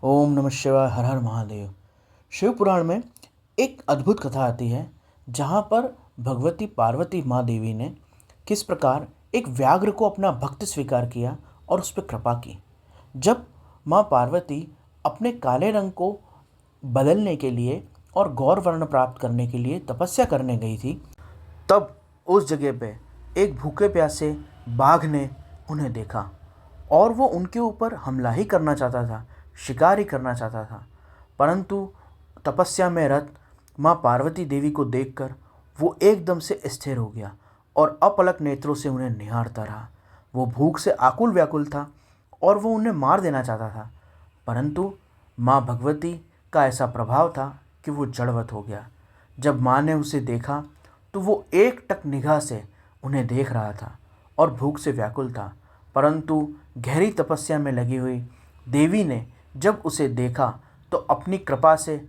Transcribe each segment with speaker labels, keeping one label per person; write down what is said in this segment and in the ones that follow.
Speaker 1: ओम नमः शिवाय। हर हर महादेव। शिव पुराण में एक अद्भुत कथा आती है जहाँ पर भगवती पार्वती माँ देवी ने किस प्रकार एक व्याघ्र को अपना भक्त स्वीकार किया और उस पर कृपा की। जब माँ पार्वती अपने काले रंग को बदलने के लिए और गौर वर्ण प्राप्त करने के लिए तपस्या करने गई थी, तब उस जगह पे एक भूखे प्यासे बाघ ने उन्हें देखा और वो उनके ऊपर हमला ही करना चाहता था, शिकार ही करना चाहता था। परंतु तपस्या में रत माँ पार्वती देवी को देखकर वो एकदम से स्थिर हो गया और अपलक नेत्रों से उन्हें निहारता रहा। वो भूख से आकुल व्याकुल था और वो उन्हें मार देना चाहता था, परंतु माँ भगवती का ऐसा प्रभाव था कि वो जड़वत हो गया। जब माँ ने उसे देखा तो वो एक टक निगाह से उन्हें देख रहा था और भूख से व्याकुल था, परंतु गहरी तपस्या में लगी हुई देवी ने जब उसे देखा तो अपनी कृपा से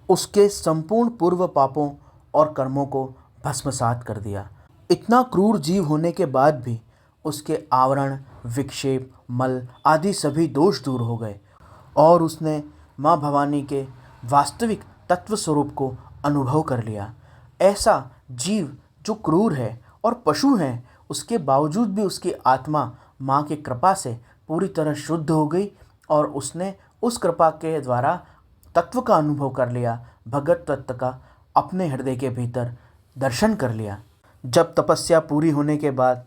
Speaker 1: उसके संपूर्ण पूर्व पापों और कर्मों को भस्मसात कर दिया। इतना क्रूर जीव होने के बाद भी उसके आवरण, विक्षेप, मल आदि सभी दोष दूर हो गए और उसने माँ भवानी के वास्तविक तत्व स्वरूप को अनुभव कर लिया। ऐसा जीव जो क्रूर है और पशु है, उसके बावजूद भी उसकी आत्मा माँ की कृपा से पूरी तरह शुद्ध हो गई और उसने उस कृपा के द्वारा तत्व का अनुभव कर लिया, भगत तत्व का अपने हृदय के भीतर दर्शन कर लिया। जब तपस्या पूरी होने के बाद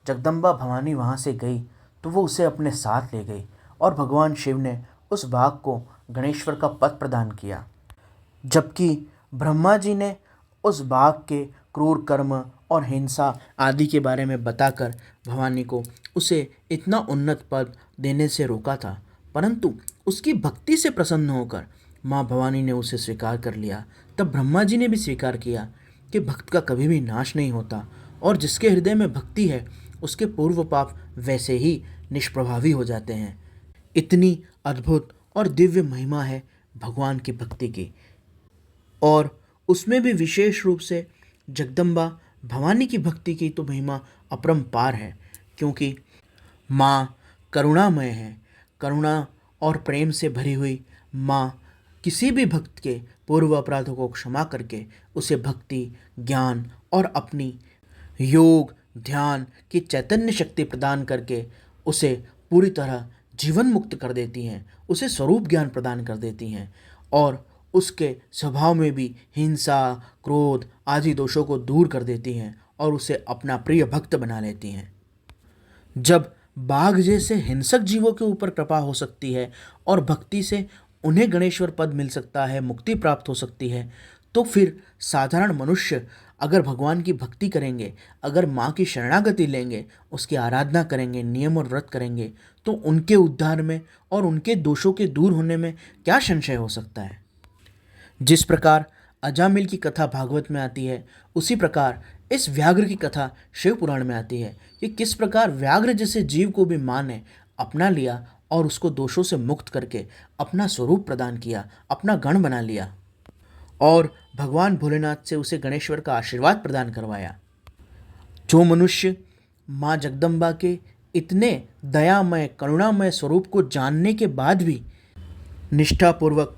Speaker 1: जगदम्बा भवानी वहाँ से गई तो वो उसे अपने साथ ले गई और भगवान शिव ने उस बाघ को गणेश्वर का पद प्रदान किया। जबकि ब्रह्मा जी ने उस बाघ के क्रूर कर्म और हिंसा आदि के बारे में बताकर भवानी को उसे इतना उन्नत पद देने से रोका था, परंतु उसकी भक्ति से प्रसन्न होकर माँ भवानी ने उसे स्वीकार कर लिया। तब ब्रह्मा जी ने भी स्वीकार किया कि भक्त का कभी भी नाश नहीं होता और जिसके हृदय में भक्ति है उसके पूर्व पाप वैसे ही निष्प्रभावी हो जाते हैं। इतनी अद्भुत और दिव्य महिमा है भगवान की भक्ति की, और उसमें भी विशेष रूप से जगदम्बा भवानी की भक्ति की तो महिमा अपरंपार है, क्योंकि माँ करुणामय है। करुणा और प्रेम से भरी हुई माँ किसी भी भक्त के पूर्व अपराधों को क्षमा करके उसे भक्ति, ज्ञान और अपनी योग, ध्यान की चैतन्य शक्ति प्रदान करके उसे पूरी तरह जीवन मुक्त कर देती हैं, उसे स्वरूप ज्ञान प्रदान कर देती हैं और उसके स्वभाव में भी हिंसा, क्रोध आदि दोषों को दूर कर देती हैं और उसे अपना प्रिय भक्त बना लेती हैं। जब बाघ जैसे हिंसक जीवों के ऊपर कृपा हो सकती है और भक्ति से उन्हें गणेश्वर पद मिल सकता है, मुक्ति प्राप्त हो सकती है, तो फिर साधारण मनुष्य अगर भगवान की भक्ति करेंगे, अगर माँ की शरणागति लेंगे, उसकी आराधना करेंगे, नियम और व्रत करेंगे, तो उनके उद्धार में और उनके दोषों के दूर होने में क्या संशय हो सकता है। जिस प्रकार अजामिल की कथा भागवत में आती है, उसी प्रकार इस व्याघ्र की कथा शिव पुराण में आती है कि किस प्रकार व्याघ्र जैसे जीव को भी माँ ने अपना लिया और उसको दोषों से मुक्त करके अपना स्वरूप प्रदान किया, अपना गण बना लिया और भगवान भोलेनाथ से उसे गणेश्वर का आशीर्वाद प्रदान करवाया। जो मनुष्य माँ जगदम्बा के इतने दयामय, करुणामय स्वरूप को जानने के बाद भी निष्ठापूर्वक,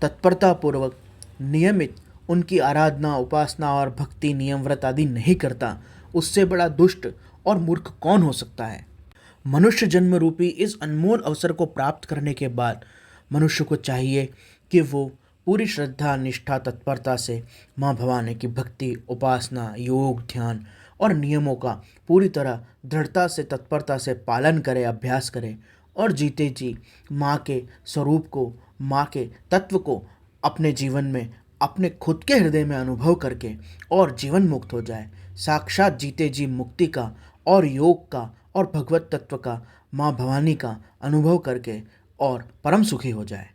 Speaker 1: तत्परतापूर्वक, नियमित उनकी आराधना, उपासना और भक्ति, नियम, व्रत आदि नहीं करता, उससे बड़ा दुष्ट और मूर्ख कौन हो सकता है। मनुष्य जन्म रूपी इस अनमोल अवसर को प्राप्त करने के बाद मनुष्य को चाहिए कि वो पूरी श्रद्धा, निष्ठा, तत्परता से माँ भवानी की भक्ति, उपासना, योग, ध्यान और नियमों का पूरी तरह दृढ़ता से, तत्परता से पालन करे, अभ्यास करे और जीते जी माँ के स्वरूप को, माँ के तत्व को अपने जीवन में, अपने खुद के हृदय में अनुभव करके और जीवन मुक्त हो जाए। साक्षात जीते जी मुक्ति का और योग का और भगवत तत्व का, माँ भवानी का अनुभव करके और परम सुखी हो जाए।